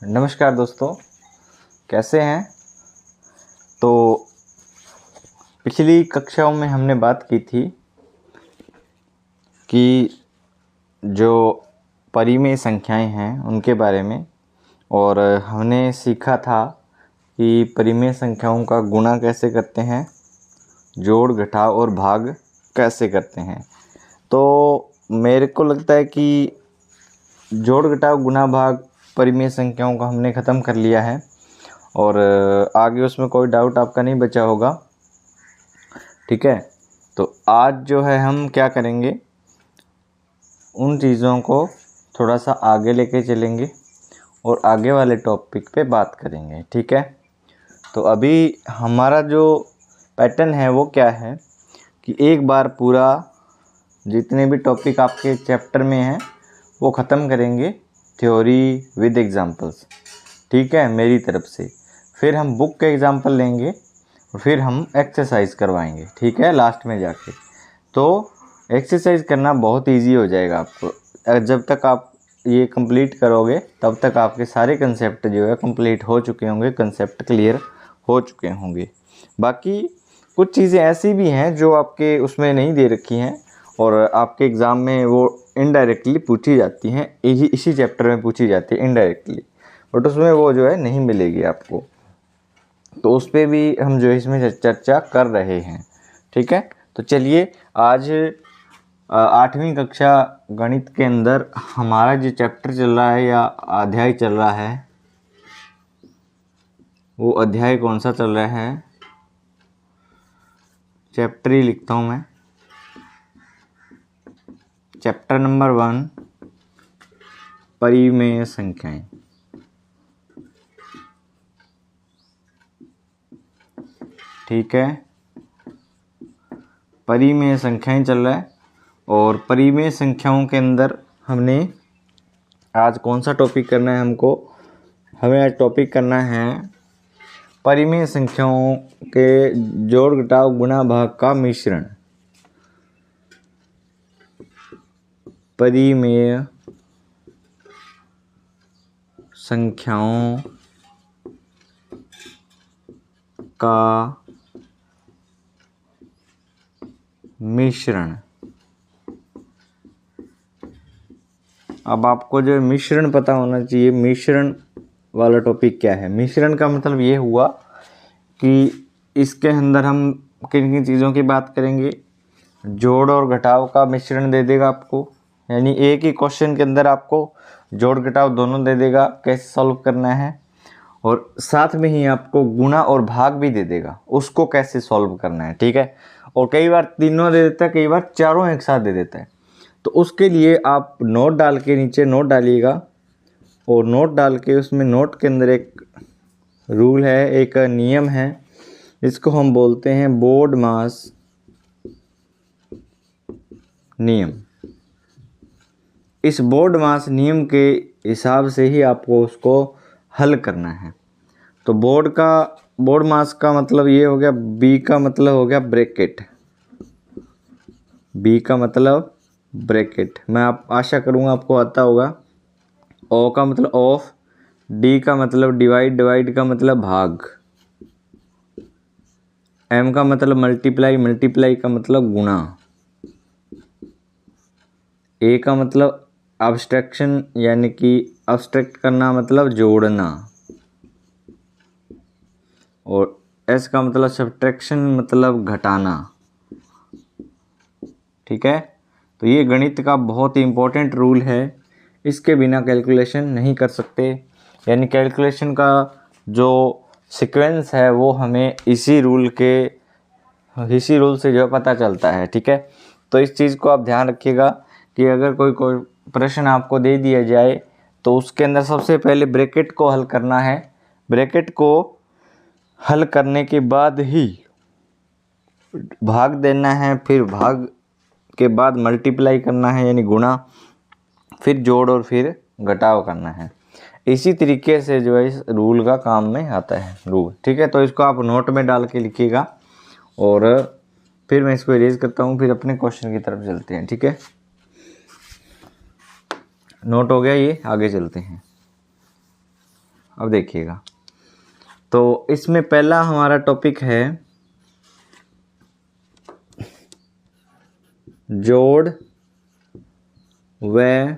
नमस्कार दोस्तों, कैसे हैं। तो पिछली कक्षाओं में हमने बात की थी कि जो परिमेय संख्याएं हैं उनके बारे में, और हमने सीखा था कि परिमेय संख्याओं का गुणा कैसे करते हैं, जोड़ घटाव और भाग कैसे करते हैं। तो मेरे को लगता है कि जोड़ घटाव गुणा भाग परिमेय संख्याओं का हमने ख़त्म कर लिया है और आगे उसमें कोई डाउट आपका नहीं बचा होगा। ठीक है, तो आज जो है हम क्या करेंगे, उन चीज़ों को थोड़ा सा आगे लेके चलेंगे और आगे वाले टॉपिक पे बात करेंगे। ठीक है, तो अभी हमारा जो पैटर्न है वो क्या है कि एक बार पूरा जितने भी टॉपिक आपके चैप्टर में हैं वो ख़त्म करेंगे, थ्योरी विद एग्जांपल्स। ठीक है, मेरी तरफ से। फिर हम बुक के एग्जांपल लेंगे और फिर हम एक्सरसाइज करवाएंगे। ठीक है, लास्ट में जाके तो एक्सरसाइज करना बहुत इजी हो जाएगा आपको। जब तक आप ये कंप्लीट करोगे तब तक आपके सारे कंसेप्ट जो है कंप्लीट हो चुके होंगे, कंसेप्ट क्लियर हो चुके होंगे। बाकी कुछ चीज़ें ऐसी भी हैं जो आपके उसमें नहीं दे रखी हैं और आपके एग्ज़ाम में वो इनडायरेक्टली पूछी जाती हैं, इसी चैप्टर में पूछी जाती है इनडायरेक्टली, बट उसमें वो जो है नहीं मिलेगी आपको। तो उस पर भी हम जो है इसमें चर्चा कर रहे हैं। ठीक है, तो चलिए आज 8वीं कक्षा गणित के अंदर हमारा जो चैप्टर चल रहा है या अध्याय चल रहा है, वो अध्याय कौन सा चल रहा है, चैप्टर ही लिखता हूँ मैं, चैप्टर नंबर 1 परिमेय संख्याएं। ठीक है, परिमेय संख्याएं चल रहा है और परिमेय संख्याओं के अंदर हमने आज कौन सा टॉपिक करना है, हमें आज टॉपिक करना है परिमेय संख्याओं के जोड़ घटाव गुणा भाग का मिश्रण। परिमेय संख्याओं का मिश्रण। अब आपको जो मिश्रण पता होना चाहिए, मिश्रण वाला टॉपिक क्या है। मिश्रण का मतलब ये हुआ कि इसके अंदर हम किन किन चीज़ों की बात करेंगे। जोड़ और घटाव का मिश्रण दे देगा आपको, यानी एक ही क्वेश्चन के अंदर आपको जोड़ घटाव दोनों दे देगा, कैसे सॉल्व करना है, और साथ में ही आपको गुणा और भाग भी दे देगा, उसको कैसे सॉल्व करना है। ठीक है, और कई बार तीनों दे देता है, कई बार चारों एक साथ दे देता है। तो उसके लिए आप नोट डाल के नीचे नोट डालिएगा और नोट डाल के उसमें नोट के अंदर एक रूल है, एक नियम है, इसको हम बोलते हैं बोर्ड मास नियम। इस बोर्ड मास नियम के हिसाब से ही आपको उसको हल करना है। तो बोर्ड मास का मतलब ये हो गया, बी का मतलब हो गया ब्रैकेट, बी का मतलब ब्रैकेट, मैं आप आशा करूँगा आपको आता होगा। ओ का मतलब ऑफ, डी का मतलब डिवाइड, डिवाइड का मतलब भाग, एम का मतलब मल्टीप्लाई, मल्टीप्लाई का मतलब गुणा, ए का मतलब अब्स्ट्रैक्शन यानी कि अब्स्ट्रैक्ट करना मतलब जोड़ना, और एस का मतलब सब्ट्रैक्शन मतलब घटाना। ठीक है, तो ये गणित का बहुत ही इम्पोर्टेंट रूल है, इसके बिना कैलकुलेशन नहीं कर सकते। यानी कैलकुलेशन का जो सीक्वेंस है वो हमें इसी रूल से जो पता चलता है। ठीक है, तो इस चीज़ को आप ध्यान रखिएगा कि अगर कोई प्रश्न आपको दे दिया जाए तो उसके अंदर सबसे पहले ब्रैकेट को हल करना है। ब्रैकेट को हल करने के बाद ही भाग देना है, फिर भाग के बाद मल्टीप्लाई करना है यानी गुणा, फिर जोड़ और फिर घटाव करना है। इसी तरीके से जो है इस रूल का काम में आता है रूल। ठीक है, तो इसको आप नोट में डाल के लिखिएगा और फिर मैं इसको इरेज करता हूँ, फिर अपने क्वेश्चन की तरफ चलते हैं। ठीक है, नोट हो गया ये, आगे चलते हैं। अब देखिएगा, तो इसमें पहला हमारा टॉपिक है जोड़ व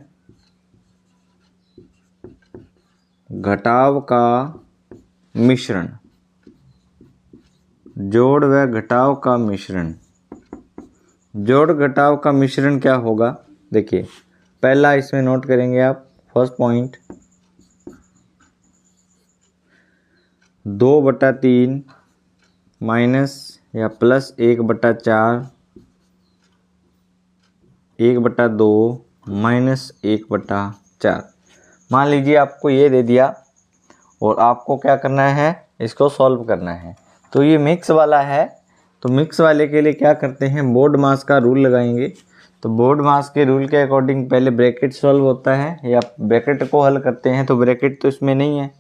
घटाव का मिश्रण। जोड़ व घटाव का मिश्रण। जोड़ घटाव का मिश्रण क्या होगा? देखिए, पहला इसमें नोट करेंगे आप, फर्स्ट पॉइंट, 2/3 माइनस या प्लस 1/4, 1/2 माइनस 1/4। मान लीजिए आपको ये दे दिया और आपको क्या करना है, इसको सॉल्व करना है। तो ये मिक्स वाला है, तो मिक्स वाले के लिए क्या करते हैं, बोर्ड मास का रूल लगाएंगे। तो बोर्ड मास के रूल के अकॉर्डिंग पहले ब्रैकेट सॉल्व होता है या ब्रैकेट को हल करते हैं, तो ब्रैकेट तो इसमें नहीं है।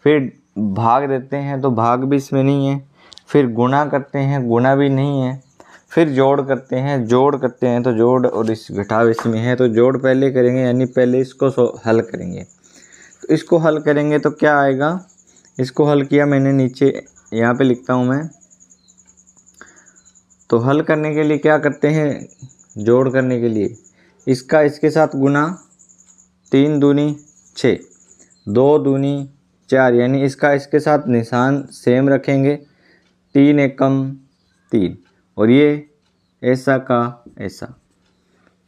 फिर भाग देते हैं तो भाग भी इसमें नहीं है। फिर गुणा करते हैं, गुणा भी नहीं है। फिर जोड़ करते हैं, जोड़ करते हैं तो जोड़ और इस घटाव इसमें है, तो जोड़ पहले करेंगे, यानी पहले इसको हल करेंगे। तो इसको हल करेंगे तो क्या आएगा, इसको हल किया मैंने, नीचे यहाँ पे लिखता हूँ मैं। तो हल करने के लिए क्या करते हैं, जोड़ करने के लिए इसका इसके साथ गुना, 3 दूनी 6, 2 दूनी 4, यानी इसका इसके साथ निशान सेम रखेंगे, 3 एकम 3, और ये ऐसा का ऐसा।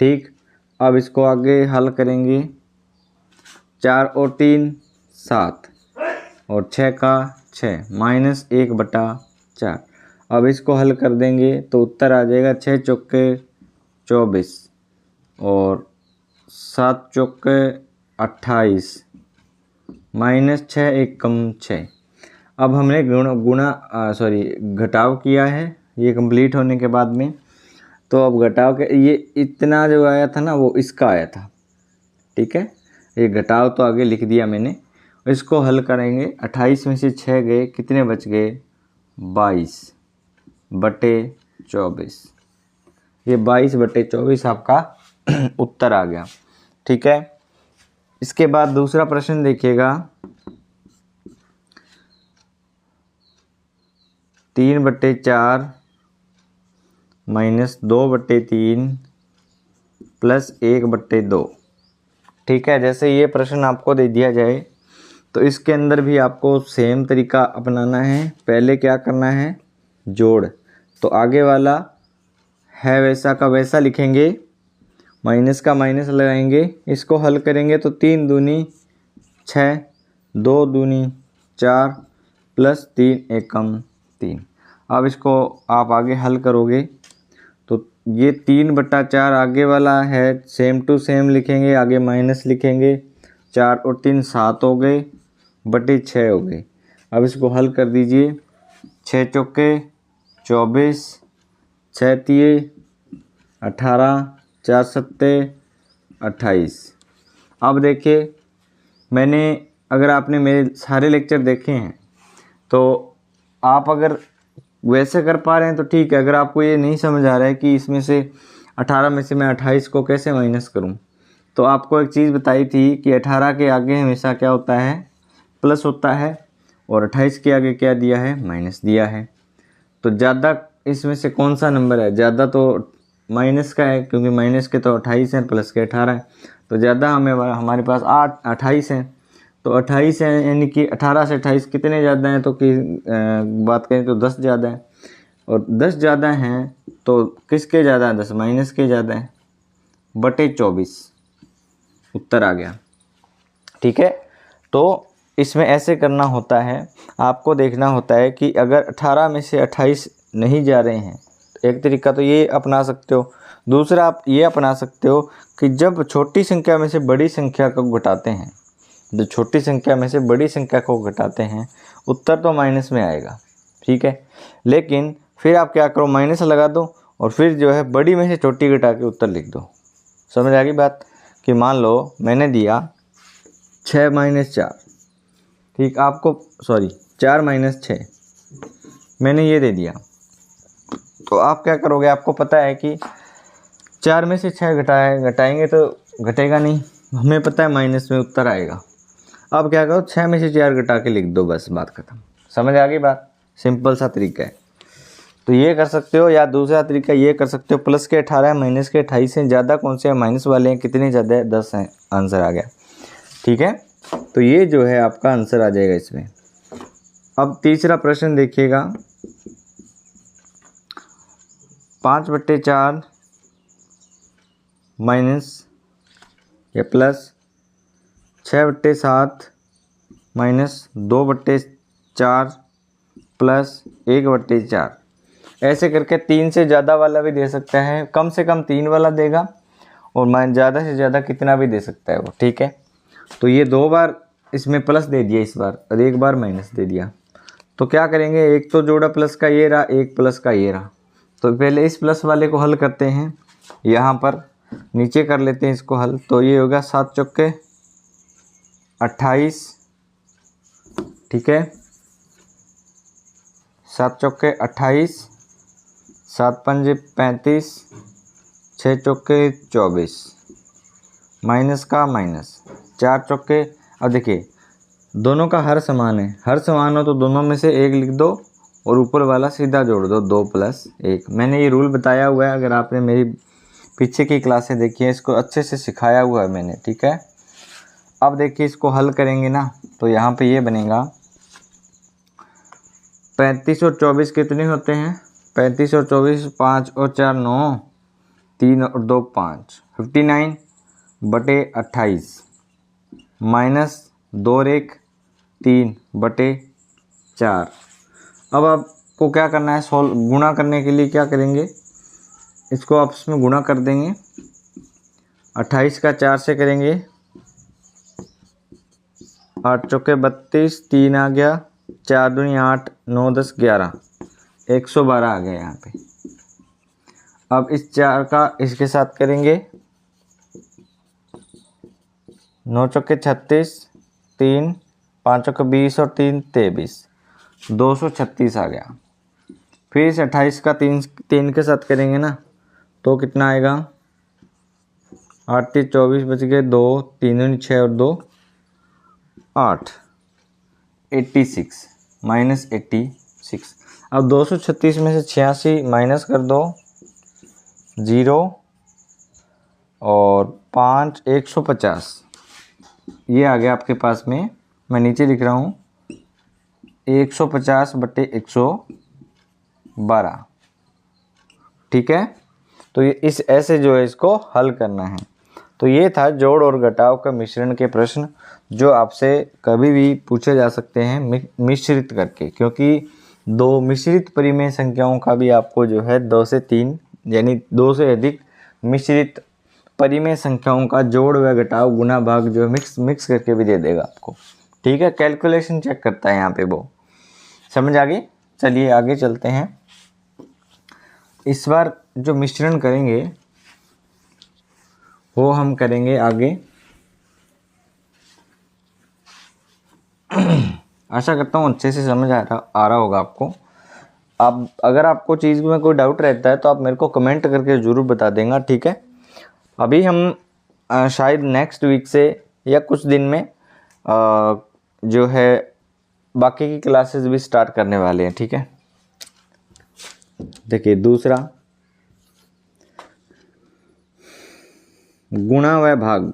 ठीक, अब इसको आगे हल करेंगे, 4 और 3 7, और 6 का 6 माइनस 1/4। अब इसको हल कर देंगे तो उत्तर आ जाएगा 6 चौके 24 और 7 चौके 28 माइनस 6 एकम 6। अब हमने घटाव किया है, ये कंप्लीट होने के बाद में। तो अब घटाव के ये इतना जो आया था ना, वो इसका आया था। ठीक है, ये घटाव तो आगे लिख दिया मैंने। इसको हल करेंगे, 28 में से 6 गए, कितने बच गए, 22/24। ये 22/24 आपका उत्तर आ गया। ठीक है, इसके बाद दूसरा प्रश्न देखिएगा, 3/4 माइनस 2/3 प्लस 1/2। ठीक है, जैसे ये प्रश्न आपको दे दिया जाए तो इसके अंदर भी आपको सेम तरीका अपनाना है। पहले क्या करना है, जोड़, तो आगे वाला है वैसा का वैसा लिखेंगे, माइनस का माइनस लगाएंगे, इसको हल करेंगे तो 3 दूनी 6, 2 दूनी 4 प्लस 3 एकम 3। अब इसको आप आगे हल करोगे तो ये 3/4 आगे वाला है, सेम टू सेम लिखेंगे, आगे माइनस लिखेंगे, 4 और 3 7 हो गए, बटे 6 हो गए। अब इसको हल कर दीजिए, 6 चौके 24, 6 तिये 18, 4 सत्ते 28। अब देखिए, मैंने, अगर आपने मेरे सारे लेक्चर देखे हैं तो आप अगर वैसे कर पा रहे हैं तो ठीक है। अगर आपको ये नहीं समझ आ रहा है कि इसमें से 18 में से मैं 28 को कैसे माइनस करूं, तो आपको एक चीज़ बताई थी कि 18 के आगे हमेशा क्या होता है, प्लस होता है, और 28 के आगे क्या दिया है, माइनस दिया है। तो ज़्यादा इसमें से कौन सा नंबर है, ज़्यादा तो माइनस का है, क्योंकि माइनस के तो 28 हैं, प्लस के 18 है। तो ज़्यादा हमारे पास 28 हैं। तो 28 है, यानी कि 18 से 28 कितने ज़्यादा हैं, तो कि बात करें तो 10 ज़्यादा है, और 10 ज़्यादा हैं तो किसके ज़्यादा है, 10 माइनस के ज़्यादा है, बटे 24 उत्तर आ गया। ठीक है, तो इसमें ऐसे करना होता है, आपको देखना होता है कि अगर 18 में से 28 नहीं जा रहे हैं, एक तरीका तो ये अपना सकते हो। दूसरा आप ये अपना सकते हो कि जब छोटी संख्या में से बड़ी संख्या को घटाते हैं, जो छोटी संख्या में से बड़ी संख्या को घटाते हैं, उत्तर तो माइनस में आएगा। ठीक है, लेकिन फिर आप क्या करो, माइनस लगा दो और फिर जो है बड़ी में से छोटी घटा के उत्तर लिख दो। समझ आ गई बात? कि मान लो मैंने दिया 6 - 4, ठीक, आपको 4 - 6 मैंने ये दे दिया, तो आप क्या करोगे, आपको पता है कि 4 में से 6 घटाएंगे तो घटेगा नहीं, हमें पता है माइनस में उत्तर आएगा। अब क्या करो, 6 में से 4 घटा के लिख दो, बस बात खत्म। समझ आ गई बात? सिंपल सा तरीका है। तो ये कर सकते हो, या दूसरा तरीका ये कर सकते हो, प्लस के 18 माइनस के 28 हैं, ज़्यादा कौन से हैं? माइनस वाले हैं। कितने ज़्यादा है? 10 हैं। आंसर आ गया। ठीक है, तो ये जो है आपका आंसर आ जाएगा इसमें। अब तीसरा प्रश्न देखिएगा, 5/4 माइनस या प्लस 6/7 माइनस 2/4 प्लस 1/4। ऐसे करके 3 से ज़्यादा वाला भी दे सकता है, कम से कम 3 वाला देगा, और ज़्यादा से ज़्यादा कितना भी दे सकता है वो। ठीक है, तो ये 2 बार इसमें प्लस दे दिया इस बार, और 1 बार माइनस दे दिया। तो क्या करेंगे, एक तो जोड़ा प्लस का ये रहा, एक प्लस का ये रहा। तो पहले इस प्लस वाले को हल करते हैं, यहाँ पर नीचे कर लेते हैं इसको हल। तो ये होगा 7 चौके 28। ठीक है, 7 चौके 28, 7 पंजे 35, 6 चौके 24, माइनस का माइनस, 4 चौके। अब देखिए दोनों का हर समान है, हर समान हो तो दोनों में से एक लिख दो और ऊपर वाला सीधा जोड़ दो, 2 + 1। मैंने ये रूल बताया हुआ है, अगर आपने मेरी पीछे की क्लासें देखी है, इसको अच्छे से सिखाया हुआ है मैंने। ठीक है, अब देखिए इसको हल करेंगे ना, तो यहाँ पे ये बनेगा 35 और 24 कितने होते हैं? 35 और 24, 5 और 4 9, 3 और 2 5, 59/28 माइनस 2 और 1 3/4। अब आपको क्या करना है, गुणा करने के लिए क्या करेंगे, इसको आपस में गुणा कर देंगे। 28 का 4 से करेंगे, 8 चौके 32, 3 आ गया, 4 दूनी 8, 9 10 11, 112 आ गया यहाँ पे। अब इस 4 का इसके साथ करेंगे, 9 चौके 36, 3 5 चौके 20 और 3 23, 236 आ गया। फिर इस 28 का 3 के साथ करेंगे ना, तो कितना आएगा, 8 3 24 बच गए, 2 3 दूनी 6 और 2 8, 86 माइनस 86। अब 236 में से 86 माइनस कर दो, 0 और 5 150। ये आ गया आपके पास में, मैं नीचे लिख रहा हूँ 150/112। ठीक है, तो ये इस ऐसे जो है इसको हल करना है। तो ये था जोड़ और घटाव का मिश्रण के प्रश्न, जो आपसे कभी भी पूछे जा सकते हैं मिश्रित करके, क्योंकि 2 मिश्रित परिमेय संख्याओं का भी आपको जो है 2 से 3 यानी 2 से अधिक मिश्रित परिमेय संख्याओं का जोड़ व घटाव गुना भाग जो मिक्स करके भी दे देगा आपको। ठीक है, कैलकुलेशन चेक करता है यहाँ पे वो। समझ आ गई? चलिए आगे चलते हैं। इस बार जो मिश्रण करेंगे वो हम करेंगे आगे। आशा करता हूँ अच्छे से समझ आ रहा होगा आपको। आप अगर आपको चीज़ में कोई डाउट रहता है तो आप मेरे को कमेंट करके ज़रूर बता देगा। ठीक है, अभी हम शायद नेक्स्ट वीक से या कुछ दिन में जो है बाकी की क्लासेस भी स्टार्ट करने वाले हैं। ठीक है, देखिए दूसरा गुणा व भाग।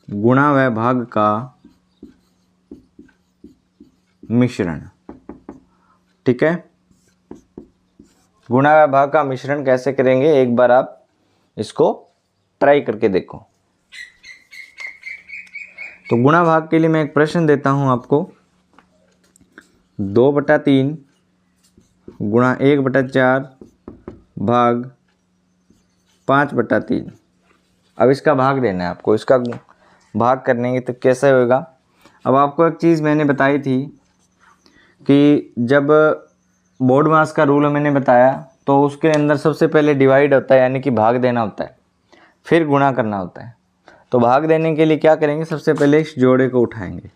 गुणा व भाग का मिश्रण। ठीक है, गुणा व भाग का मिश्रण कैसे करेंगे, एक बार आप इसको ट्राई करके देखो। तो गुणा भाग के लिए मैं एक प्रश्न देता हूं आपको, 2/3 गुणा 1/4 भाग 5/3। अब इसका भाग देना है आपको। इसका भाग करने के तो कैसे होगा, अब आपको एक चीज़ मैंने बताई थी कि जब बोर्ड मास का रूल मैंने बताया तो उसके अंदर सबसे पहले डिवाइड होता है, यानी कि भाग देना होता है, फिर गुणा करना होता है। तो भाग देने के लिए क्या करेंगे, सबसे पहले इस जोड़े को उठाएंगे,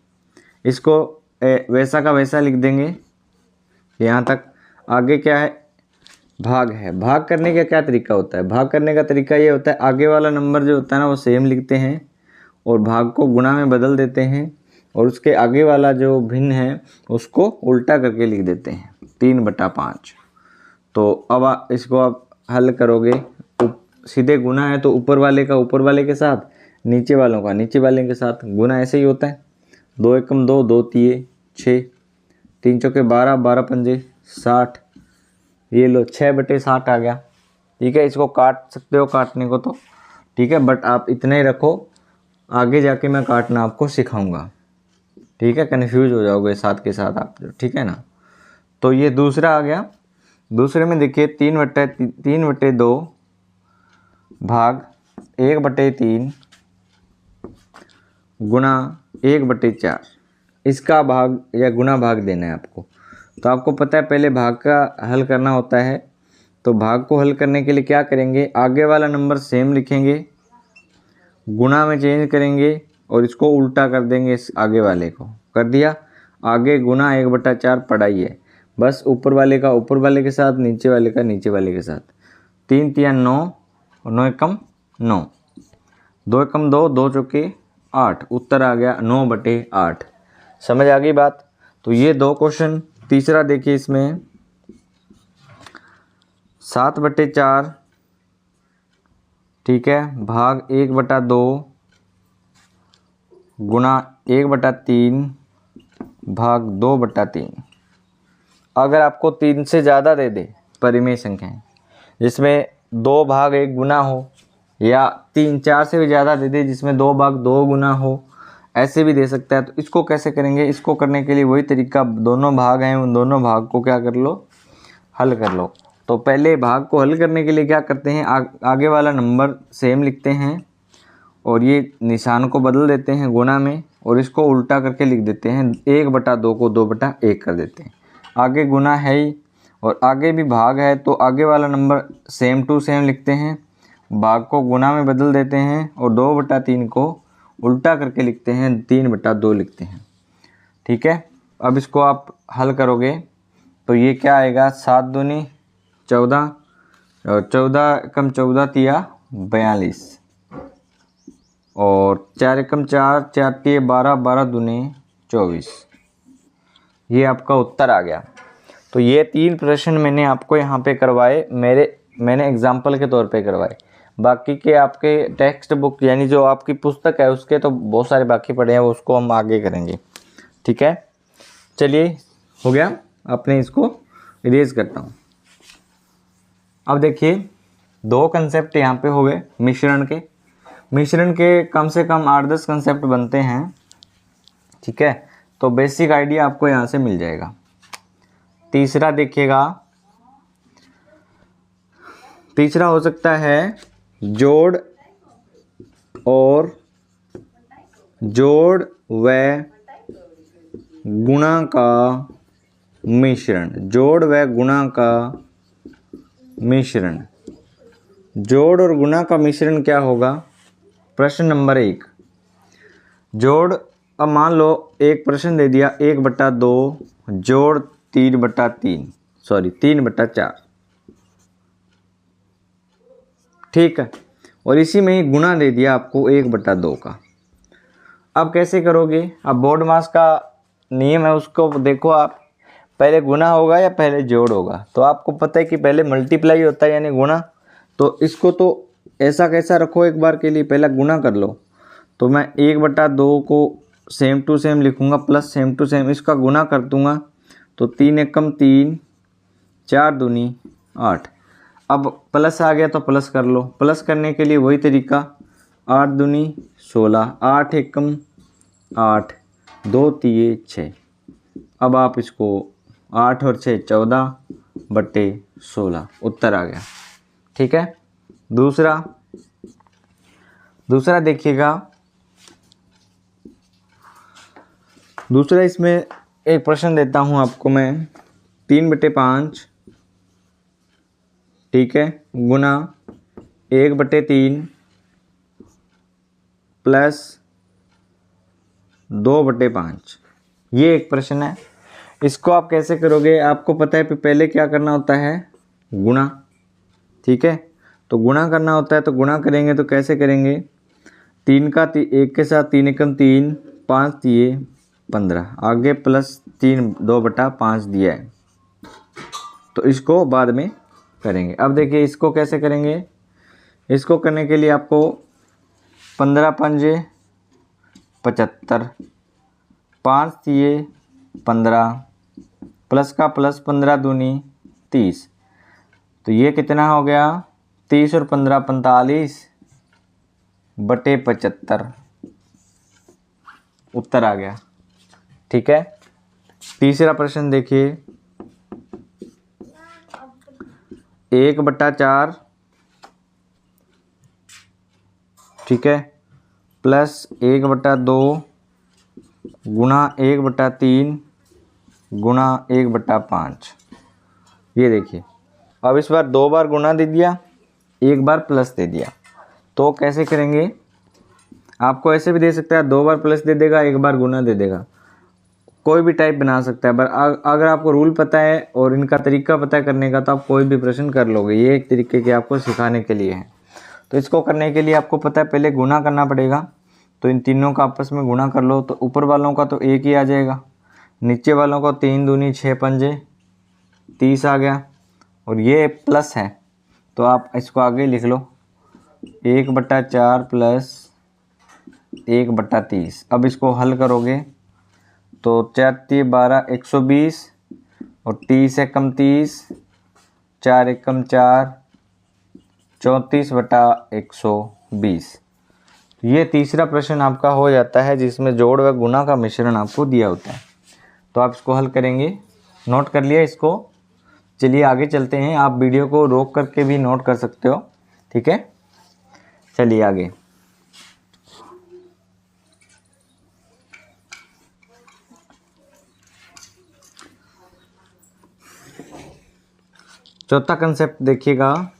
इसको वैसा का वैसा लिख देंगे यहाँ तक। आगे क्या है, भाग है। भाग करने का क्या तरीका होता है? भाग करने का तरीका ये होता है, आगे वाला नंबर जो होता है ना वो सेम लिखते हैं और भाग को गुणा में बदल देते हैं और उसके आगे वाला जो भिन्न है उसको उल्टा करके लिख देते हैं 3/5। तो अब इसको आप हल करोगे, सीधे गुना है तो ऊपर वाले का ऊपर वाले के साथ, नीचे वालों का नीचे वाले के साथ गुना ऐसे ही होता है। 2 एकम 2, 2 तिये 6, 3 चौके 12, 12 पंजे 60, ये लो 6/60 आ गया। ठीक है, इसको काट सकते हो काटने को तो ठीक है, बट आप इतना ही रखो, आगे जाके मैं काटना आपको सिखाऊंगा। ठीक है, कन्फ्यूज हो जाओगे साथ के साथ आप, ठीक है ना। तो ये दूसरा आ गया। दूसरे में देखिए 3/2 भाग 1/3 गुना 1/4, इसका भाग या गुना भाग देना है आपको। तो आपको पता है पहले भाग का हल करना होता है, तो भाग को हल करने के लिए क्या करेंगे, आगे वाला नंबर सेम लिखेंगे, गुना में चेंज करेंगे और इसको उल्टा कर देंगे, इस आगे वाले को कर दिया। आगे गुना 1/4 पढ़ाई है, बस ऊपर वाले का ऊपर वाले के साथ, नीचे वाले का नीचे वाले के साथ। 3 तिया 9 और 9 एकम 9, 2 एकम 2, 2 चौके 8, उत्तर आ गया 9/8। समझ आ गई बात। तो ये 2 क्वेश्चन। तीसरा देखिए इसमें 7/4 ठीक है भाग 1/2 गुना 1/3 भाग 2/3। अगर आपको 3 से ज़्यादा दे दे परिमेय संख्याएं जिसमें 2 भाग 1 गुना हो, या 3 4 से भी ज़्यादा दे दे जिसमें 2 भाग 2 गुना हो, ऐसे भी दे सकता है। तो इसको कैसे करेंगे? इसको करने के लिए वही तरीका, दोनों भाग हैं उन दोनों भाग को क्या कर लो, हल कर लो। तो पहले भाग को हल करने के लिए क्या करते हैं, आगे वाला नंबर सेम लिखते हैं और ये निशान को बदल देते हैं गुना में और इसको उल्टा करके लिख देते हैं। 1/2 को 2/1 कर देते हैं। आगे गुना है ही और आगे भी भाग है, तो आगे वाला नंबर सेम टू सेम लिखते हैं, भाग को गुना में बदल देते हैं और 2/3 को उल्टा करके लिखते हैं, 3/2 लिखते हैं। ठीक है, अब इसको आप हल करोगे तो ये क्या आएगा, 7 दूनी 14 और 14 एकम 14 तिया 42 और 4 एकम 4, 4 तिये 12, 12 दूनी 24। ये आपका उत्तर आ गया। तो ये 3 प्रश्न मैंने आपको यहाँ पे करवाए, मैंने एग्जाम्पल के तौर पे करवाए। बाकी के आपके टेक्स्ट बुक यानी जो आपकी पुस्तक है उसके तो बहुत सारे बाकी पड़े हैं, उसको हम आगे करेंगे। ठीक है, चलिए हो गया, अपने इसको इरेज करता हूँ। अब देखिए 2 कंसेप्ट यहाँ पे हो गए मिश्रण के कम से कम 8-10 कंसेप्ट बनते हैं। ठीक है, तो बेसिक आइडिया आपको यहाँ से मिल जाएगा। तीसरा देखिएगा, तीसरा हो सकता है जोड़ व गुणा का मिश्रण। जोड़ व गुणा का मिश्रण, जोड़ और गुणा का मिश्रण क्या होगा? प्रश्न नंबर 1 जोड़, अब मान लो एक प्रश्न दे दिया 1/2 जोड़ 3/4, ठीक है, और इसी में ही गुणा दे दिया आपको 1/2 का। अब कैसे करोगे? अब बोर्ड मास का नियम है, उसको देखो आप, पहले गुणा होगा या पहले जोड़ होगा? तो आपको पता है कि पहले मल्टीप्लाई होता है यानी गुणा, तो इसको तो ऐसा कैसा रखो, एक बार के लिए पहला गुणा कर लो। तो मैं 1/2 को सेम टू सेम लिखूंगा प्लस सेम टू सेम इसका गुना कर दूंगा, तो 3 एकम 3, 4 दूनी 8। अब प्लस आ गया तो प्लस कर लो, प्लस करने के लिए वही तरीका, 8 दूनी 16, 8 एकम 8, 2 तिये 6। अब आप इसको 8 और 6 14/16, उत्तर आ गया। ठीक है, दूसरा देखिएगा, दूसरा इसमें एक प्रश्न देता हूं आपको मैं, 3/5 ठीक है गुना 1/3 प्लस 2/5। ये एक प्रश्न है। इसको आप कैसे करोगे? आपको पता है पहले क्या करना होता है, गुणा, ठीक है। तो गुणा करना होता है तो गुणा करेंगे तो कैसे करेंगे, 3 का 1 के साथ 3 एकम 3, 5 दिए 15, आगे प्लस 3 2/5 दिया है, तो इसको बाद में करेंगे। अब देखिए इसको कैसे करेंगे, इसको करने के लिए आपको 15 पंजे 75, 5 दिए 15, प्लस का प्लस 15 दूनी 30, तो ये कितना हो गया 30 और 15 45/75, उत्तर आ गया, ठीक है। तीसरा प्रश्न देखिए, 1/4, ठीक है, प्लस 1/2 गुणा 1/3 गुणा 1/5। ये देखिए अब इस बार 2 बार गुणा दे दिया, 1 बार प्लस दे दिया, तो कैसे करेंगे, आपको ऐसे भी दे सकता है 2 बार प्लस दे देगा 1 बार गुणा दे देगा, कोई भी टाइप बना सकता है। पर अगर आपको रूल पता है और इनका तरीका पता है करने का तो आप कोई भी प्रश्न कर लोगे। ये एक तरीके के आपको सिखाने के लिए है। तो इसको करने के लिए आपको पता है पहले गुणा करना पड़ेगा, तो इन तीनों का आपस में गुणा कर लो, तो ऊपर वालों का तो 1 ही आ जाएगा, नीचे वालों का 3 दूनी 6 पंजे 30 आ गया, और ये प्लस है तो आप इसको आगे लिख लो 1/4 प्लस 1/30। अब इसको हल करोगे तो 4 3 12 120 और 30 एकम 30, 4 एकम 4 34/120। ये तीसरा प्रश्न आपका हो जाता है जिसमें जोड़ व गुणा का मिश्रण आपको दिया होता है। तो आप इसको हल करेंगे, नोट कर लिया इसको। चलिए आगे चलते हैं, आप वीडियो को रोक करके भी नोट कर सकते हो, ठीक है। चलिए आगे, चौथा कंसेप्ट देखिएगा।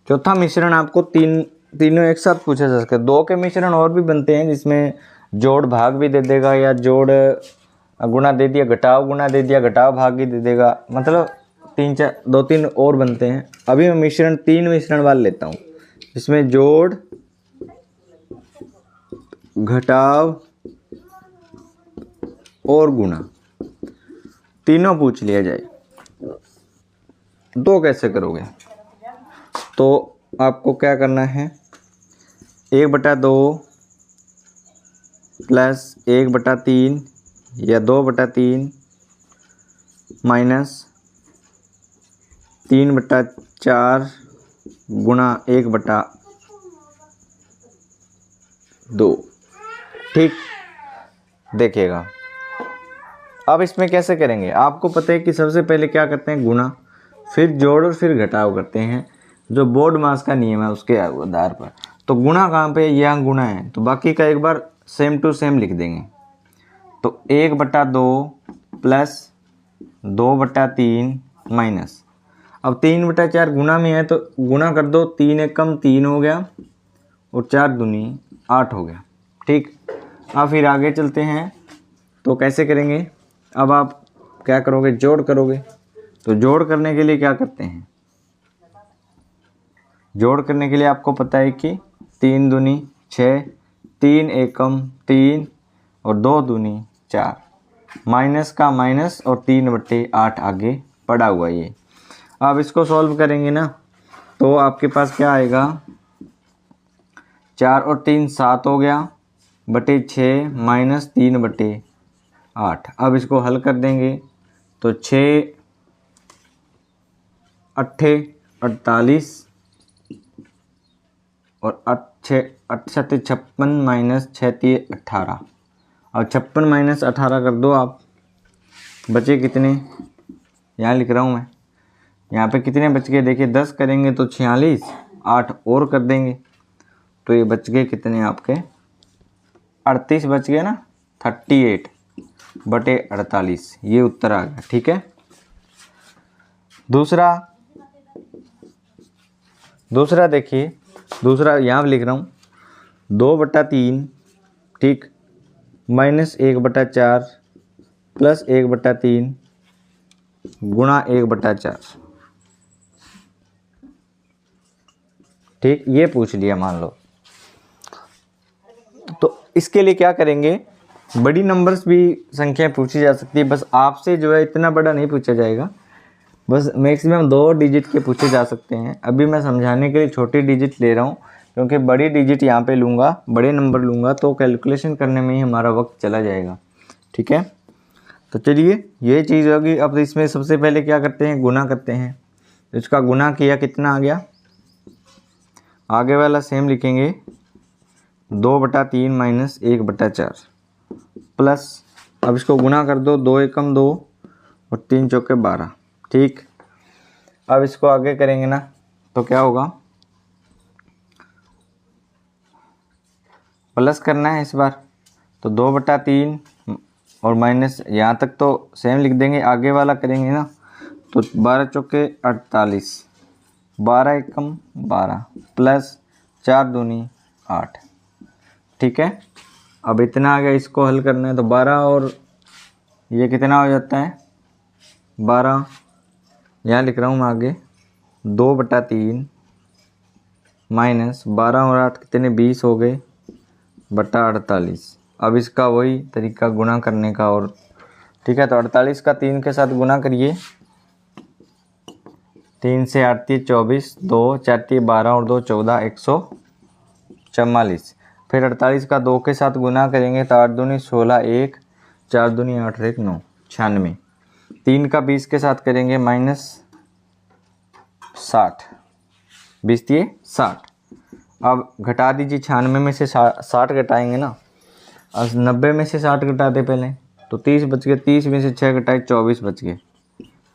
चौथा मिश्रण आपको तीनों एक साथ पूछा जा सकता है। 2 के मिश्रण और भी बनते हैं जिसमें जोड़ भाग भी दे देगा, या जोड़ गुणा दे दिया घटाव गुणा दे दिया घटाव भाग भी दे देगा, मतलब 2-3 और बनते हैं। अभी मैं 3 मिश्रण वाले लेता हूँ जिसमें जोड़ घटाव और गुणा तीनों पूछ लिया जाए। 2 कैसे करोगे, तो आपको क्या करना है, 1/2 प्लस 1/3 या 2/3 माइनस 3/4 गुणा 1/2, ठीक। देखिएगा अब इसमें कैसे करेंगे, आपको पता है कि सबसे पहले क्या करते हैं गुणा, फिर जोड़ और फिर घटाव करते हैं, जो बोर्ड मास का नियम है उसके आधार पर। तो गुणा कहाँ पे, यहाँ गुणा है, तो बाकी का एक बार सेम टू सेम लिख देंगे। तो 1/2 प्लस 2/3 माइनस, अब 3/4 गुणा में है तो गुणा कर दो, 3 एकम 3 हो गया और 4 दूनी 8 हो गया, ठीक। अब फिर आगे चलते हैं, तो कैसे करेंगे, अब आप क्या करोगे, जोड़ करोगे। तो जोड़ करने के लिए क्या करते हैं, जोड़ करने के लिए आपको पता है कि 3 दूनी 6, 3 एकम 3 और 2 दूनी 4, माइनस का माइनस और 3/8 आगे पड़ा हुआ ये। अब इसको सॉल्व करेंगे ना, तो आपके पास क्या आएगा, 4 और 3 7 हो गया बटे 6 माइनस 3/8। अब इसको हल कर देंगे तो 6 8 48 और 6 8 56 माइनस 6 18। अब 56 माइनस 18 कर दो आप, बचे कितने, यहाँ लिख रहा हूँ मैं, यहाँ पे कितने बच गए देखिए, 10 करेंगे तो 46, 8 और कर देंगे तो ये बच गए कितने आपके 38 बच गए ना, 38/48, ये उत्तर आ गया, ठीक है। दूसरा देखिए, दूसरा यहाँ लिख रहा हूँ 2/3, ठीक, माइनस 1/4 प्लस 1/3 गुणा 1/4। ठीक, ये पूछ लिया मान लो। तो इसके लिए क्या करेंगे, बड़ी नंबर्स भी संख्याएं पूछी जा सकती है, बस आपसे जो है इतना बड़ा नहीं पूछा जाएगा, बस मैक्सिमम 2 डिजिट के पूछे जा सकते हैं। अभी मैं समझाने के लिए छोटी डिजिट ले रहा हूँ, क्योंकि बड़ी डिजिट यहाँ पे लूँगा, बड़े नंबर लूँगा तो कैलकुलेशन करने में ही हमारा वक्त चला जाएगा। ठीक है, तो चलिए ये चीज़ होगी। अब इसमें सबसे पहले क्या करते हैं, गुना करते हैं। इसका गुना किया, कितना आ गया, आगे वाला सेम लिखेंगे, 2/3 माइनस 1/4 प्लस, अब इसको गुना कर दो, 2 एकम 2 और 3 चौके 12। ठीक, अब इसको आगे करेंगे ना तो क्या होगा, प्लस करना है इस बार, तो 2/3 और माइनस, यहाँ तक तो सेम लिख देंगे, आगे वाला करेंगे ना तो 12 चौके 48, 12 एकम 12 प्लस 4 दूनी 8। ठीक है, अब इतना आ गया, इसको हल करना है तो 12 और ये कितना हो जाता है 12, यहाँ लिख रहा हूँ मैं आगे, 2/3 माइनस 12 और 8 कितने 20 हो गए बटा 48। अब इसका वही तरीका गुना करने का, और ठीक है, तो 48 का 3 के साथ गुना करिए, 3 से 8 × 24, 2 4 × 12 और 2 14, 144। फिर 48 का 2 के साथ गुना करेंगे तो 8 दूनी 16, 1 4 दूनी 8 1 9, 96। 3 का 20 के साथ करेंगे माइनस 60, 20 दिए 60। अब घटा दीजिए, 96 में से 60 घटाएंगे ना, अब 90 में से 60 घटाते पहले, तो 30 बच गए, 30 में से 6 घटाए 24 बच गए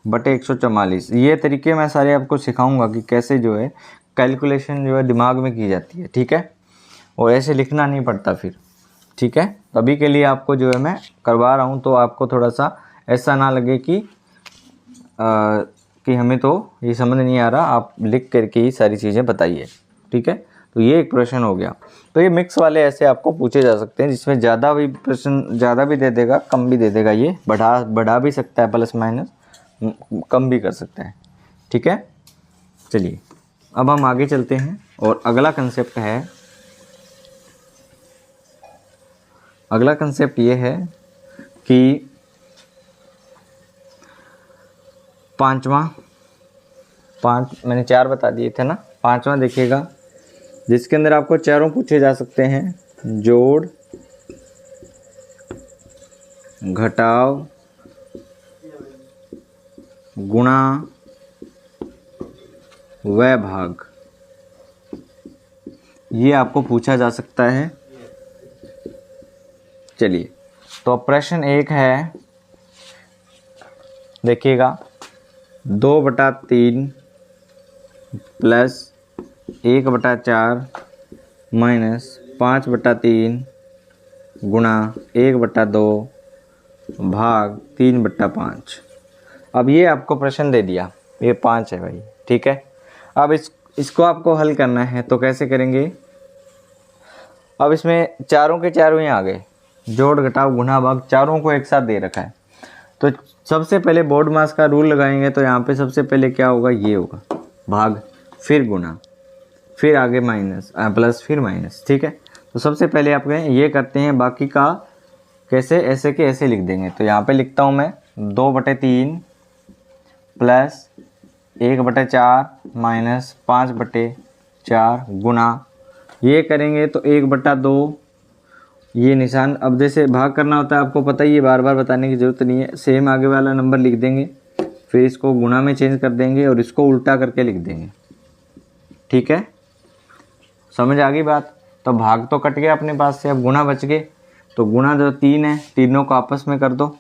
बटे 144। ये तरीके मैं सारे आपको सिखाऊंगा कि कैसे जो है कैलकुलेशन जो है दिमाग में की जाती है। ठीक है, और ऐसे लिखना नहीं पड़ता फिर। ठीक है, अभी के लिए आपको जो है मैं करवा रहा हूँ, तो आपको थोड़ा सा ऐसा ना लगे कि हमें तो ये समझ नहीं आ रहा, आप लिख करके ही सारी चीज़ें बताइए। ठीक है, तो ये एक प्रश्न हो गया। तो ये मिक्स वाले ऐसे आपको पूछे जा सकते हैं, जिसमें ज़्यादा भी प्रश्न ज़्यादा भी दे देगा, कम भी दे देगा, ये बढ़ा भी सकता है, प्लस माइनस कम भी कर सकता है। ठीक है, चलिए अब हम आगे चलते हैं, और अगला कंसेप्ट ये है कि मैंने 4 बता दिए थे ना, 5वां देखिएगा, जिसके अंदर आपको चारों पूछे जा सकते हैं, जोड़, घटाव, गुणा व भाग, ये आपको पूछा जा सकता है। चलिए, तो प्रश्न 1 है, देखिएगा, 2/3 प्लस 1/4 माइनस 5/3 गुणा 1/2 भाग 3/5। अब ये आपको प्रश्न दे दिया, ये 5 है भाई। ठीक है, अब इसको आपको हल करना है, तो कैसे करेंगे, अब इसमें चारों के चारों ही आ गए, जोड़ घटाव गुणा भाग चारों को एक साथ दे रखा है। तो सबसे पहले बोर्ड मास का रूल लगाएंगे, तो यहाँ पे सबसे पहले क्या होगा, ये होगा भाग, फिर गुणा, फिर आगे माइनस प्लस, फिर माइनस। ठीक है, तो सबसे पहले आप ये करते हैं, बाकी का कैसे ऐसे के ऐसे लिख देंगे। तो यहाँ पे लिखता हूँ मैं 2/3 प्लस 1/4 माइनस 5/4 गुणा, ये करेंगे तो 1/2, ये निशान, अब जैसे भाग करना होता है आपको पता ही है, बार बार बताने की ज़रूरत नहीं है, सेम आगे वाला नंबर लिख देंगे, फिर इसको गुणा में चेंज कर देंगे और इसको उल्टा करके लिख देंगे। ठीक है, समझ आ गई बात। तो भाग तो कट गया अपने पास से, अब गुणा बच गए, तो गुणा जो 3 है, तीनों को आपस में कर दो।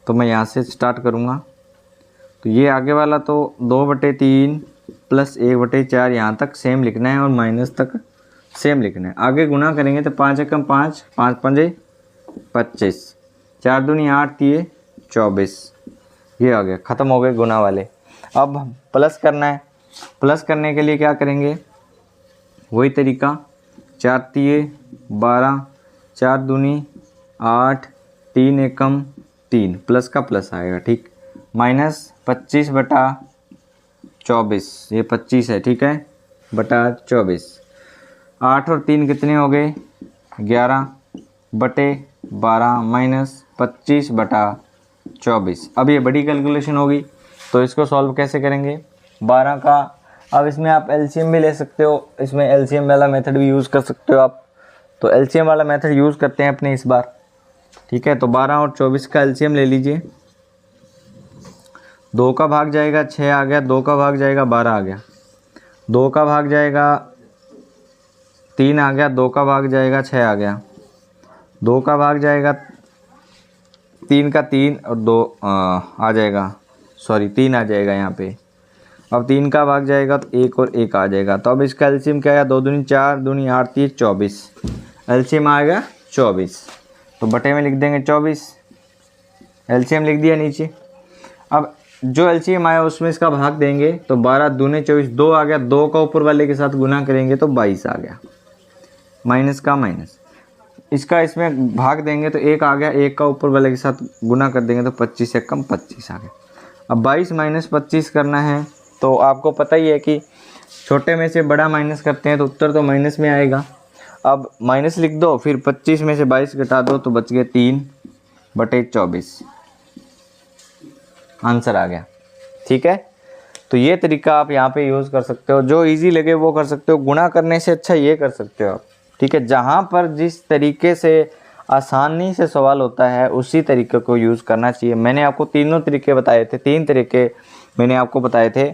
तो मैं यहाँ से स्टार्ट करूँगा, तो ये आगे वाला तो 2/3 प्लस 1/4 यहाँ तक सेम लिखना है, और माइनस तक सेम लिखना है। आगे गुणा करेंगे तो 5 एकम 5, 5 पंजे 25, 4 दूनी 8 दिए 24, ये आ गया, ख़त्म हो गए गुणा वाले। अब प्लस करना है, प्लस करने के लिए क्या करेंगे, वही तरीका, 4 दिए 12, 4 दूनी 8, 3 एकम 3, प्लस का प्लस आएगा। ठीक, माइनस 25/24, ये 25 है। ठीक है, बटा 24। 8 और 3 कितने हो गए 11 बटे 12 माइनस 25 बटा 24। अब ये बड़ी कैलकुलेशन होगी तो इसको सॉल्व कैसे करेंगे 12 का। अब इसमें आप एलसीएम भी ले सकते हो, इसमें एलसीएम वाला मेथड भी यूज़ कर सकते हो आप। तो एलसीएम वाला मेथड यूज़ करते हैं अपने इस बार। ठीक है, तो 12 और 24 का एलसीएम ले लीजिए। 2 का भाग जाएगा 6 आ गया, 2 का भाग जाएगा 12 आ गया, 2 का भाग जाएगा 3 आ गया, 2 का भाग जाएगा 6 आ गया, 2 का भाग जाएगा 3 का 3 और 2 आ जाएगा, सॉरी 3 आ जाएगा यहाँ पे। अब 3 का भाग जाएगा तो 1 और 1 आ जाएगा। तो अब इसका एलसीएम क्या है 2 दूनी 4 दूनी 8 3 24, एलसीएम आएगा 24। तो बटे में लिख देंगे 24, एलसीएम लिख दिया नीचे। अब जो एलसीएम आया उसमें इसका भाग देंगे तो 12 दूने 24, 2 आ गया, 2 का ऊपर वाले के साथ गुना करेंगे तो 22 आ गया, माइनस का माइनस। इसका इसमें भाग देंगे तो 1 आ गया, 1 का ऊपर वाले के साथ गुना कर देंगे तो 25 से कम 25 आ गया। अब 22 माइनस 25 करना है तो आपको पता ही है कि छोटे में से बड़ा माइनस करते हैं तो उत्तर तो माइनस में आएगा। अब माइनस लिख दो, फिर 25 में से 22 घटा दो तो बच गए 3 बटे 24, आंसर आ गया। ठीक है, तो ये तरीका आप यहाँ पे यूज़ कर सकते हो, जो इजी लगे वो कर सकते हो। गुणा करने से अच्छा ये कर सकते हो आप। ठीक है, जहाँ पर जिस तरीके से आसानी से सवाल होता है उसी तरीके को यूज़ करना चाहिए। मैंने आपको तीनों तरीके बताए थे, 3 तरीके मैंने आपको बताए थे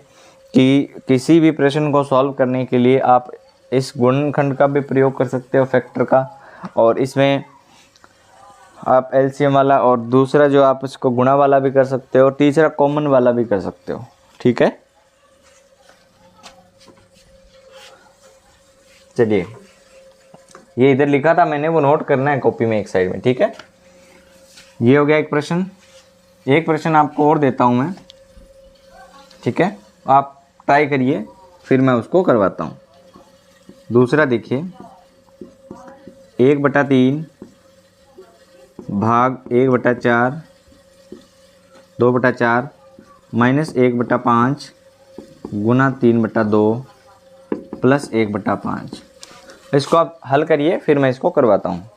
कि किसी भी प्रश्न को सॉल्व करने के लिए आप इस गुणनखंड का भी प्रयोग कर सकते हो, फैक्टर का, और इसमें आप एलसीएम वाला, और दूसरा जो आप इसको गुणा वाला भी कर सकते हो, और तीसरा कॉमन वाला भी कर सकते हो। ठीक है, चलिए ये इधर लिखा था मैंने, वो नोट करना है कॉपी में एक साइड में। ठीक है, ये हो गया एक प्रश्न। एक प्रश्न आपको और देता हूँ मैं। ठीक है, आप ट्राई करिए फिर मैं उसको करवाता हूँ। दूसरा देखिए, 1/3 भाग 1/4 2/4 माइनस 1/5 गुना 3/2 प्लस 1/5। इसको आप हल करिए फिर मैं इसको करवाता हूँ।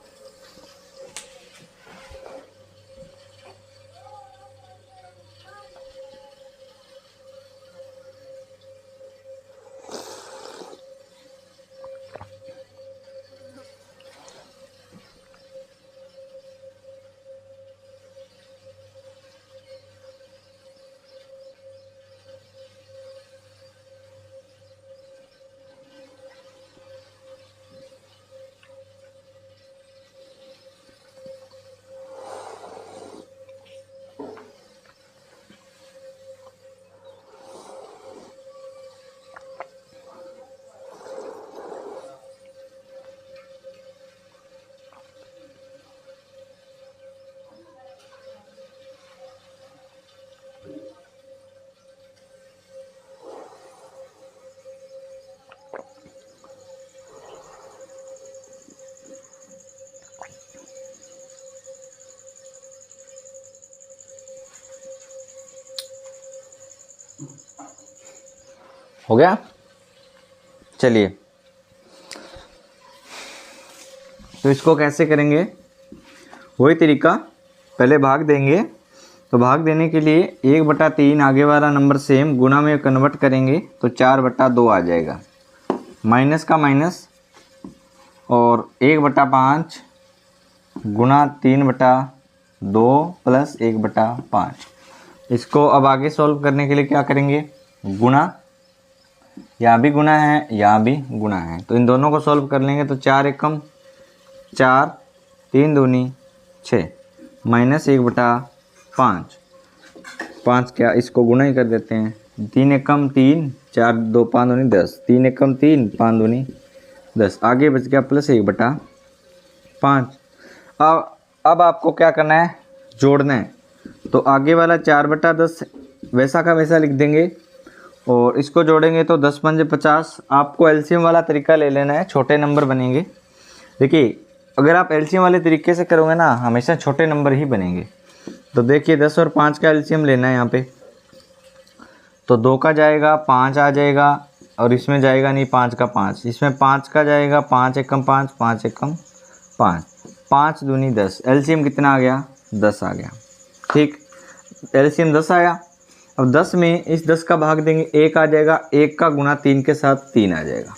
हो गया, चलिए तो इसको कैसे करेंगे, वही तरीका। पहले भाग देंगे तो भाग देने के लिए 1/3 आगे वाला नंबर सेम, गुना में कन्वर्ट करेंगे तो 4/2 आ जाएगा, माइनस का माइनस, और 1/5 गुना 3/2 प्लस 1/5। इसको अब आगे सॉल्व करने के लिए क्या करेंगे, गुणा, यहाँ भी गुना है यहाँ भी गुना है, तो इन दोनों को सॉल्व कर लेंगे तो 4 एकम 4 3 दूनी 6 माइनस 1/5, 5 क्या इसको गुना ही कर देते हैं, 3 एकम 3 4 2 5 दूनी 10, 3 एकम 3 5 दूनी 10, आगे बच गया प्लस 1/5। अब आपको क्या करना है, जोड़ना है। तो आगे वाला 4/10 वैसा का वैसा लिख देंगे, और इसको जोड़ेंगे तो 10 पंजे 50। आपको एलसीएम वाला तरीका ले लेना है, छोटे नंबर बनेंगे। देखिए अगर आप एलसीएम वाले तरीके से करोगे ना हमेशा छोटे नंबर ही बनेंगे। तो देखिए 10 और 5 का एलसीएम लेना है यहाँ पे, तो 2 का जाएगा 5 आ जाएगा, और इसमें जाएगा नहीं 5 का 5, इसमें 5 का जाएगा 5 एकम 5, 5 एकम 5, 5 दूनी 10, एलसीएम कितना आ गया 10 आ गया। ठीक, एलसीएम 10 आया। अब 10 में इस 10 का भाग देंगे 1 आ जाएगा, 1 का गुना 3 के साथ 3 आ जाएगा,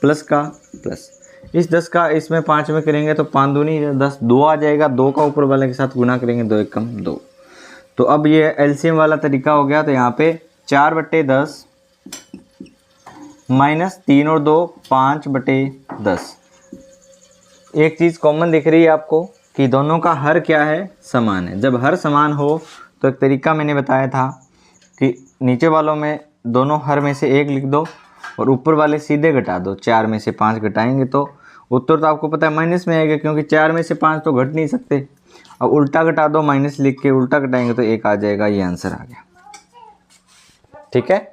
प्लस का प्लस। इस 10 का इसमें 5 में करेंगे तो 5 दूनी 10, 2 आ जाएगा, 2 का ऊपर वाले के साथ गुना करेंगे 2 एकम 2। तो अब ये एलसीएम वाला तरीका हो गया। तो यहाँ पे 4/10 माइनस 3 और 2 5/10। एक चीज़ कॉमन दिख रही है आपको कि दोनों का हर क्या है, समान है। जब हर समान हो तो एक तरीका मैंने बताया था कि नीचे वालों में दोनों हर में से 1 लिख दो और ऊपर वाले सीधे घटा दो। 4 में से 5 घटाएंगे तो उत्तर तो आपको पता है माइनस में आएगा, क्योंकि 4 में से 5 तो घट नहीं सकते। अब उल्टा घटा दो, माइनस लिख के उल्टा घटाएंगे तो 1 आ जाएगा। ये आंसर आ गया। ठीक है,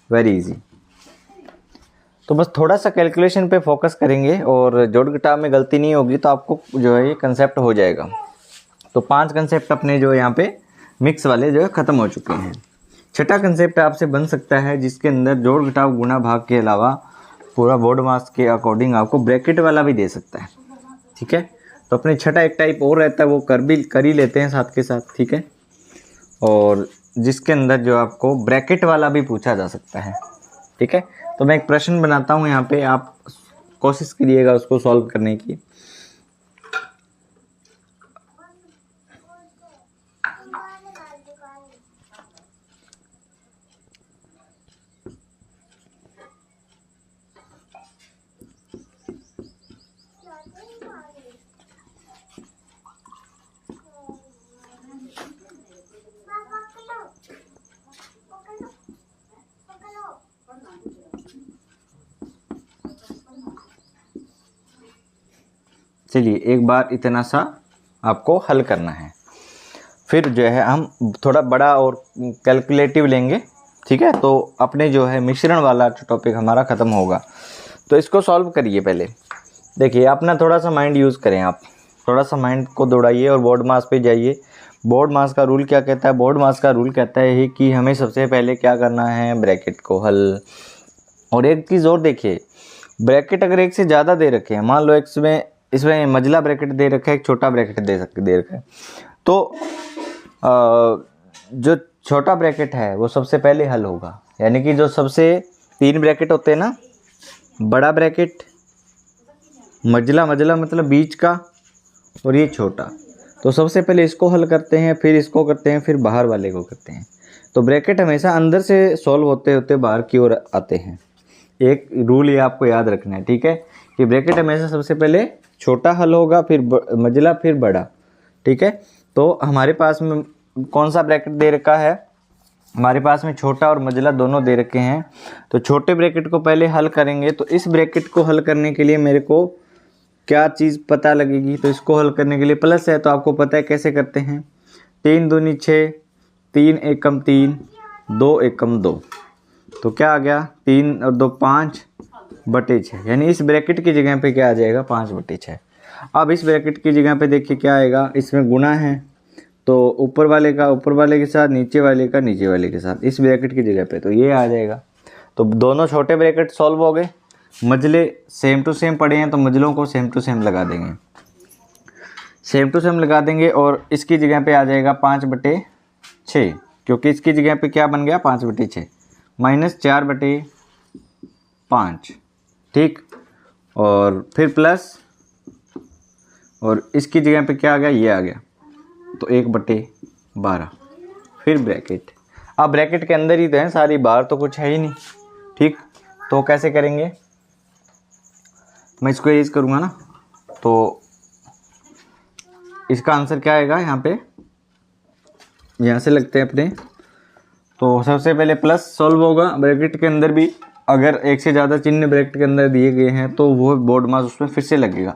वेरी इजी। तो बस थोड़ा सा कैलकुलेशन पे फोकस करेंगे और जोड़ घटाव में गलती नहीं होगी तो आपको जो है ये कंसेप्ट हो जाएगा। तो 5 कंसेप्ट अपने जो यहाँ पे मिक्स वाले जो है ख़त्म हो चुके हैं। छठा कंसेप्ट आपसे बन सकता है जिसके अंदर जोड़ घटाव गुणा भाग के अलावा पूरा बोर्ड मास के अकॉर्डिंग आपको ब्रैकेट वाला भी दे सकता है। ठीक है, तो अपने छठा एक टाइप और रहता है, वो कर ही लेते हैं साथ के साथ। ठीक है, और जिसके अंदर जो आपको ब्रैकेट वाला भी पूछा जा सकता है। ठीक है, तो मैं एक प्रश्न बनाता हूँ यहाँ पे, आप कोशिश करिएगा उसको सॉल्व करने की। चलिए एक बार इतना सा आपको हल करना है, फिर जो है हम थोड़ा बड़ा और कैलकुलेटिव लेंगे। ठीक है, तो अपने जो है मिश्रण वाला टॉपिक हमारा ख़त्म होगा। तो इसको सॉल्व करिए। पहले देखिए, अपना थोड़ा सा माइंड यूज़ करें, आप थोड़ा सा माइंड को दौड़ाइए और बोर्ड मास पे जाइए। बोर्ड मास का रूल क्या कहता है? बोर्ड मास का रूल कहता है कि हमें सबसे पहले क्या करना है, ब्रैकेट को हल। और एक चीज़ और देखिए, ब्रैकेट अगर एक से ज़्यादा दे रखे हैं, मान लो इसमें मझला ब्रैकेट दे रखा है, एक छोटा ब्रैकेट दे रखा है, तो जो छोटा ब्रैकेट है वो सबसे पहले हल होगा। यानी कि जो सबसे 3 ब्रैकेट होते हैं ना, बड़ा ब्रैकेट, मझला मतलब बीच का, और ये छोटा, तो सबसे पहले इसको हल करते हैं, फिर इसको करते हैं, फिर बाहर वाले को करते हैं। तो ब्रैकेट हमेशा अंदर से सॉल्व होते होते बाहर की ओर आते हैं। एक रूल ये आपको याद रखना है। ठीक है, कि ब्रैकेट हमेशा सबसे पहले छोटा हल होगा, फिर मझला, फिर बड़ा। ठीक है, तो हमारे पास में कौन सा ब्रैकेट दे रखा है? हमारे पास में छोटा और मझला दोनों दे रखे हैं। तो छोटे ब्रैकेट को पहले हल करेंगे। तो इस ब्रैकेट को हल करने के लिए मेरे को क्या चीज़ पता लगेगी? तो इसको हल करने के लिए प्लस है, तो आपको पता है कैसे करते हैं। 3 दूनी 6, 3 एकम 3, 2 एकम 2, तो क्या आ गया? 3 और 2 5/6। यानी इस ब्रैकेट की जगह पे क्या आ जाएगा? 5/6। अब इस ब्रैकेट की जगह पे देखिए क्या आएगा, इसमें गुणा है, तो ऊपर वाले का ऊपर वाले के साथ, नीचे वाले का नीचे वाले के साथ, इस ब्रैकेट की जगह पे तो ये आ जाएगा। तो दोनों छोटे ब्रैकेट सॉल्व हो गए। मझले सेम टू सेम पड़े हैं, तो मझलों को सेम टू सेम लगा देंगे, सेम टू सेम लगा देंगे। और इसकी जगह पे आ जाएगा 5/6, क्योंकि इसकी जगह पे क्या बन गया? 5/6 माइनस 4/5। ठीक, और फिर प्लस, और इसकी जगह पे क्या आ गया? ये आ गया, तो 1/12, फिर ब्रैकेट। अब ब्रैकेट के अंदर ही तो है सारी, बाहर तो कुछ है ही नहीं। ठीक, तो कैसे करेंगे? मैं इसको यूज़ करूँगा ना, तो इसका आंसर क्या आएगा? यहाँ पे यहाँ से लगते हैं अपने। तो सबसे पहले प्लस सॉल्व होगा ब्रैकेट के अंदर भी। अगर एक से ज़्यादा चिन्ह ब्रैकेट के अंदर दिए गए हैं तो वो बोर्ड मास उसमें फिर से लगेगा।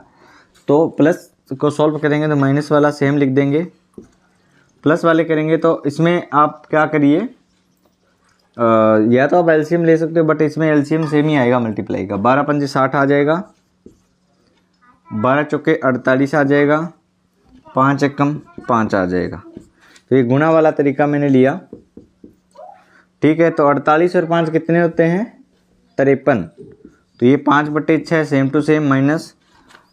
तो प्लस को सॉल्व करेंगे तो माइनस वाला सेम लिख देंगे, प्लस वाले करेंगे तो इसमें आप क्या करिए, या तो आप एलसीएम ले सकते हो, बट इसमें एलसीएम सेम ही आएगा मल्टीप्लाई का। 12 पंजे 60 आ जाएगा, 12 चौके 48 आ जाएगा, 5 एकम 5 आ जाएगा। तो ये गुणा वाला तरीका मैंने लिया। ठीक है, तो 48 और 5 कितने होते हैं? 53, तो ये 5/6 सेम टू सेम माइनस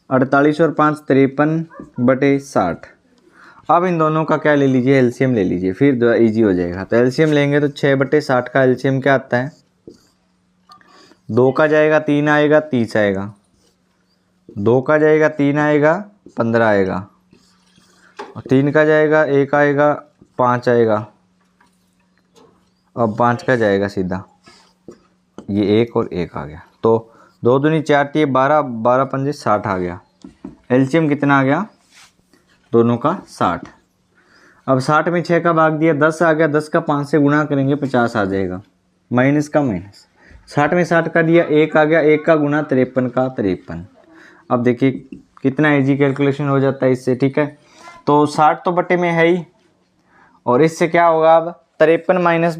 48 और 5 53/60। अब इन दोनों का क्या ले लीजिए, एलसीएम ले लीजिए, फिर इजी हो जाएगा। तो एलसीएम लेंगे तो 6/60 का एलसीएम क्या आता है, 2 का जाएगा 3 आएगा 30 आएगा, 2 का जाएगा 3 आएगा 15 आएगा, और 3 का जाएगा 1 आएगा 5 आएगा, अब 5 का जाएगा सीधा ये 1 और 1 आ गया। तो 2 दूनी 4 थी 12, 12 पंजे 60 आ गया। एलसीएम कितना आ गया दोनों का 60। अब 60 में 6 का भाग दिया 10 आ गया, 10 का 5 से गुणा करेंगे 50 आ जाएगा, माइनस का माइनस। 60 में 60 का दिया 1 आ गया, 1 का गुना 53 का 53। अब देखिए कितना इजी कैलकुलेशन हो जाता है इससे, ठीक है। तो 60 तो बटे में है ही, और इससे क्या होगा, अब 53 माइनस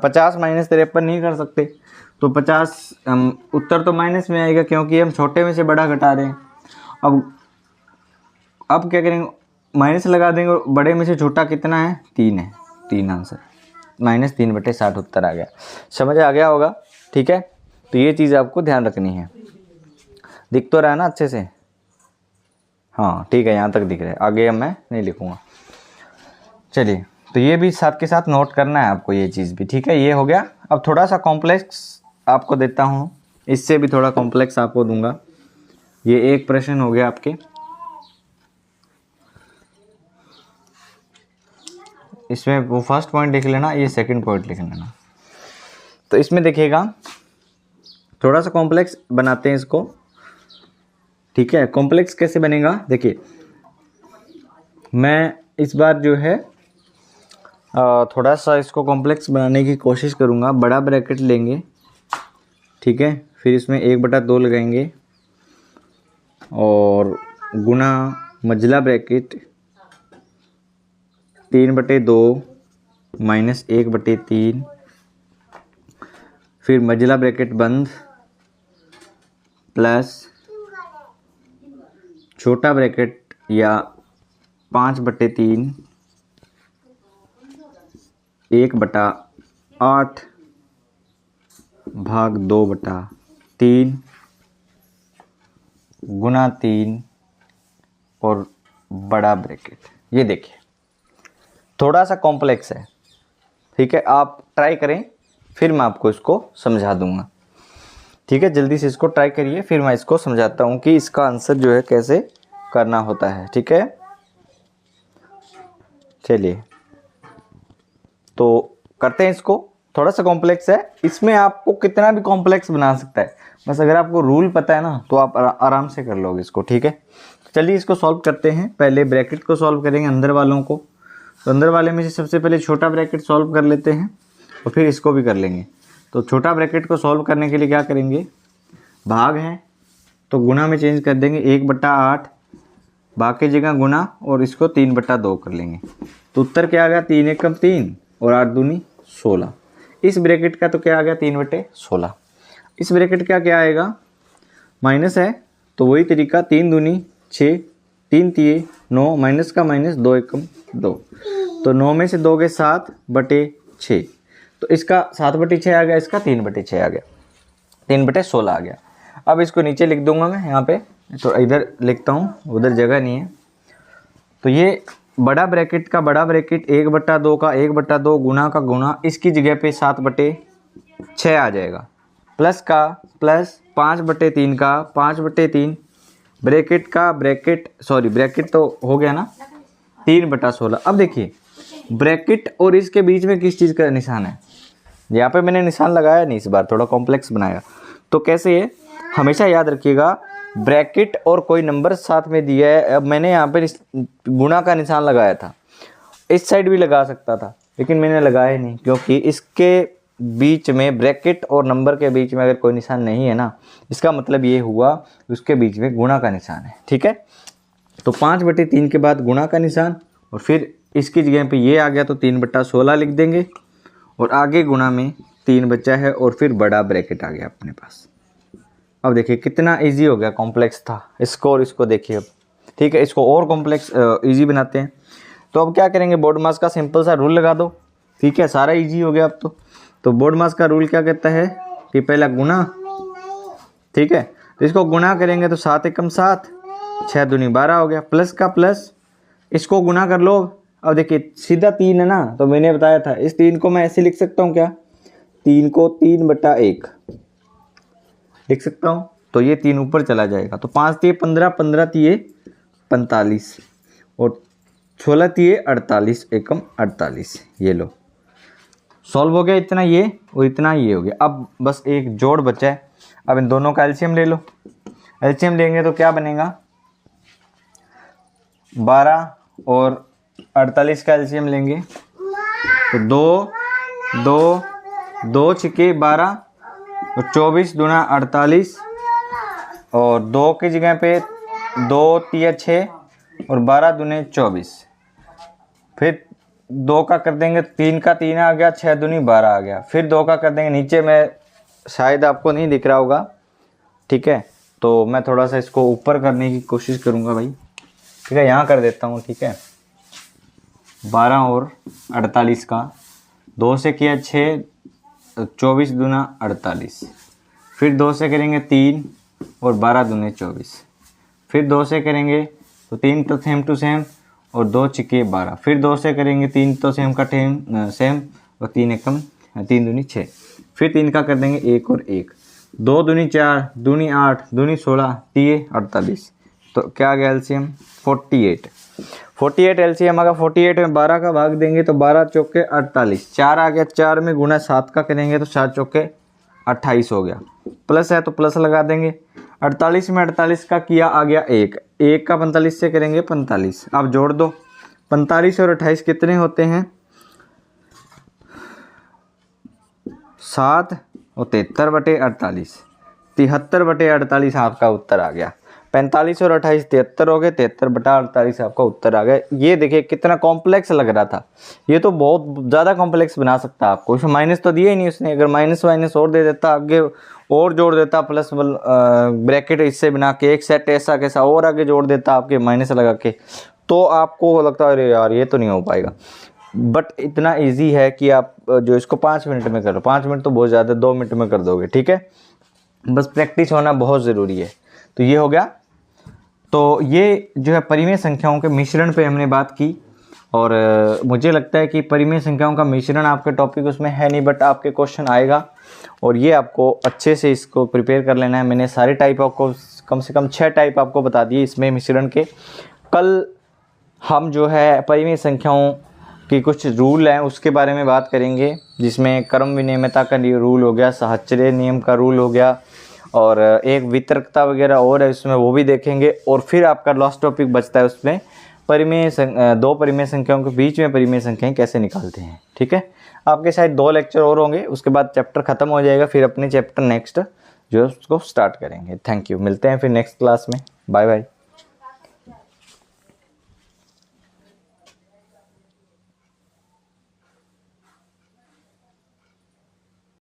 50 माइनस 53 नहीं कर सकते, तो 50 उत्तर तो माइनस में आएगा क्योंकि हम छोटे में से बड़ा घटा रहे हैं। अब क्या करेंगे, माइनस लगा देंगे, और बड़े में से छोटा कितना है, 3 है, 3 आंसर, -3/60 उत्तर आ गया। समझ आ गया होगा, ठीक है। तो ये चीज़ आपको ध्यान रखनी है। दिख तो रहा है ना अच्छे से, हाँ ठीक है, यहाँ तक दिख रहा है, आगे अब मैं नहीं लिखूँगा। चलिए, तो ये भी साथ के साथ नोट करना है आपको ये चीज़ भी, ठीक है। ये हो गया। अब थोड़ा सा कॉम्प्लेक्स आपको देता हूँ, इससे भी थोड़ा कॉम्प्लेक्स आपको दूंगा। ये एक प्रश्न हो गया आपके, इसमें वो फर्स्ट पॉइंट लिख लेना, ये सेकंड पॉइंट लिख लेना। तो इसमें देखिएगा थोड़ा सा कॉम्प्लेक्स बनाते हैं इसको, ठीक है। कॉम्प्लेक्स कैसे बनेगा, देखिए मैं इस बार जो है थोड़ा सा इसको कॉम्प्लेक्स बनाने की कोशिश करूँगा। बड़ा ब्रैकेट लेंगे, ठीक है, फिर इसमें 1/2 लगाएंगे और गुना मझला ब्रैकेट 3/2 माइनस 1/3, फिर मझला ब्रैकेट बंद प्लस छोटा ब्रैकेट या 5/3 1/8 भाग 2/3 गुना 3 और बड़ा ब्रैकेट। ये देखिए थोड़ा सा कॉम्प्लेक्स है, ठीक है। आप ट्राई करें, फिर मैं आपको इसको समझा दूंगा, ठीक है। जल्दी से इसको ट्राई करिए, फिर मैं इसको समझाता हूँ कि इसका आंसर जो है कैसे करना होता है, ठीक है। चलिए तो करते हैं इसको। थोड़ा सा कॉम्प्लेक्स है, इसमें आपको कितना भी कॉम्प्लेक्स बना सकता है, बस अगर आपको रूल पता है ना तो आप आराम से कर लोगे इसको, ठीक है। चलिए इसको सॉल्व करते हैं। पहले ब्रैकेट को सॉल्व करेंगे, अंदर वालों को। तो अंदर वाले में से सबसे पहले छोटा ब्रैकेट सॉल्व कर लेते हैं और फिर इसको भी कर लेंगे। तो छोटा ब्रैकेट को सॉल्व करने के लिए क्या करेंगे, भाग है तो गुना में चेंज कर देंगे, 1/8 भाग की जगह गुना, और इसको 3/2 कर लेंगे। तो उत्तर क्या आ गया, 3 एकम 3 और 8 दूनी 16। इस ब्रैकेट का तो क्या आ गया, 3/16। इस ब्रैकेट का क्या आएगा, माइनस है तो वही तरीका, 3 दूनी 6, 3 तिये 9, माइनस का माइनस, 2 एकम 2, तो 9 में से 2 गए 7/6, तो इसका 7/6 आ गया, इसका 3/6 आ गया, 3/16 आ गया। अब इसको नीचे लिख दूंगा मैं यहाँ पे, तो इधर लिखता हूँ, उधर जगह नहीं है। तो ये बड़ा ब्रैकेट का बड़ा ब्रैकेट 1/2 का 1/2 गुना का गुना, इसकी जगह पे 7/6 आ जाएगा, प्लस का प्लस 5/3 का 5/3, ब्रैकेट का ब्रैकेट, सॉरी ब्रैकेट तो हो गया ना, 3/16। अब देखिए ब्रैकेट और इसके बीच में किस चीज़ का निशान है, यहाँ पे मैंने निशान लगाया नहीं, इस बार थोड़ा कॉम्प्लेक्स बनाया। तो कैसे है, हमेशा याद रखिएगा, ब्रैकेट और कोई नंबर साथ में दिया है। अब मैंने यहाँ पे गुणा का निशान लगाया था, इस साइड भी लगा सकता था, लेकिन मैंने लगाया नहीं, क्योंकि इसके बीच में ब्रैकेट और नंबर के बीच में अगर कोई निशान नहीं है ना, इसका मतलब ये हुआ उसके बीच में गुणा का निशान है, ठीक है। तो 5/3 के बाद गुणा का निशान, और फिर इसकी जगह पे ये आ गया तो 3/16 लिख देंगे, और आगे गुणा में 3 बचा है, और फिर बड़ा ब्रैकेट आ गया अपने पास। अब देखिए कितना इजी हो गया, कॉम्प्लेक्स था इसको, और इसको देखिए अब, ठीक है। इसको और कॉम्प्लेक्स इजी बनाते हैं। तो अब क्या करेंगे, बोर्ड मास का सिंपल सा रूल लगा दो, ठीक है, सारा इजी हो गया अब तो बोर्ड मास का रूल क्या कहता है कि पहला गुना, ठीक है। तो इसको गुना करेंगे तो 7 एकम 7, 6 दूनी 12 हो गया, प्लस का प्लस, इसको गुना कर लो। अब देखिए सीधा 3 है ना, तो मैंने बताया था इस 3 को मैं ऐसे लिख सकता हूँ क्या, 3 को 3/1 लिख सकता हूँ। तो ये 3 ऊपर चला जाएगा, तो 5 तिये 15, 15 तिये 45 और 16 तिये 48 एकम 48। ये लो सॉल्व हो गया, इतना ये और इतना ये हो गया। अब बस एक जोड़ बचा है, अब इन दोनों का एलसीएम ले लो। एलसीएम लेंगे तो क्या बनेगा, 12 और 48 का एलसीएम लेंगे तो 2 छिके 12 और 24 दूना 48 और 2 की जगह पे 2 तिया 6 और 12 दूने 24। फिर 2 का कर देंगे, 3 का 3 आ गया, 6 दूनी 12 आ गया। फिर 2 का कर देंगे, नीचे में शायद आपको नहीं दिख रहा होगा, ठीक है। तो मैं थोड़ा सा इसको ऊपर करने की कोशिश करूँगा भाई, ठीक है। यहाँ कर देता हूँ, ठीक है। 12 और 48 का 2 से किया 6, 24 दूना 48। फिर 2 से करेंगे 3 और 12 दूने 24। फिर 2 से करेंगे तो 3 तो सेम टू सेम और 2 छिके 12। फिर 2 से करेंगे 3 तो सेम का सेम और 3 एकम 3 दूनी 6। फिर 3 का कर देंगे 1 और 1, 2 दूनी 4, दूनी 8, दूनी 16, तिये 48। तो क्या आ गया एलसीएम 48 एलसीएम आ गया। 48 में 12 का भाग देंगे तो 12 चौके 48, 4 आ गया। 4 में गुना 7 का करेंगे तो 7 चौके 28 हो गया। प्लस है तो प्लस लगा देंगे। 48 में 48 का किया आ गया 1 का 45 से करेंगे 45। अब जोड़ दो, 45 और 28 कितने होते हैं, 7 और 73/48, 73/48 आपका उत्तर आ गया। 45 और 28 73 हो गए, 73/48 आपका उत्तर आ गया। ये देखिए कितना कॉम्प्लेक्स लग रहा था, ये तो बहुत ज़्यादा कॉम्प्लेक्स बना सकता है आपको। इसमें माइनस तो दिया ही नहीं उसने, अगर माइनस वाइनस और दे देता, आगे और जोड़ देता, प्लस ब्रैकेट इससे बना के एक सेट ऐसा कैसा और आगे जोड़ देता आपके माइनस लगा के, तो आपको लगता है अरे यार ये तो नहीं हो पाएगा। बट इतना इजी है कि आप जो इसको 5 मिनट में करो, 5 मिनट तो बहुत ज़्यादा, 2 मिनट में कर दोगे, ठीक है। बस प्रैक्टिस होना बहुत ज़रूरी है। तो ये हो गया। तो ये जो है परिमेय संख्याओं के मिश्रण पे हमने बात की, और मुझे लगता है कि परिमेय संख्याओं का मिश्रण आपके टॉपिक उसमें है नहीं, बट आपके क्वेश्चन आएगा और ये आपको अच्छे से इसको प्रिपेयर कर लेना है। मैंने सारे टाइप आपको कम से कम 6 टाइप आपको बता दिए इसमें मिश्रण के। कल हम जो है परिमेय संख्याओं की कुछ रूल हैं उसके बारे में बात करेंगे, जिसमें क्रम विनिमयता का रूल हो गया, साहचर्य नियम का रूल हो गया, और एक वितरकता वगैरह और है उसमें, वो भी देखेंगे। और फिर आपका लास्ट टॉपिक बचता है उसमें दो परिमेय संख्याओं के बीच में परिमेय संख्याएं कैसे निकालते हैं, ठीक है। आपके शायद 2 लेक्चर और होंगे, उसके बाद चैप्टर ख़त्म हो जाएगा, फिर अपने चैप्टर नेक्स्ट जो है उसको स्टार्ट करेंगे। थैंक यू, मिलते हैं फिर नेक्स्ट क्लास में। Bye bye.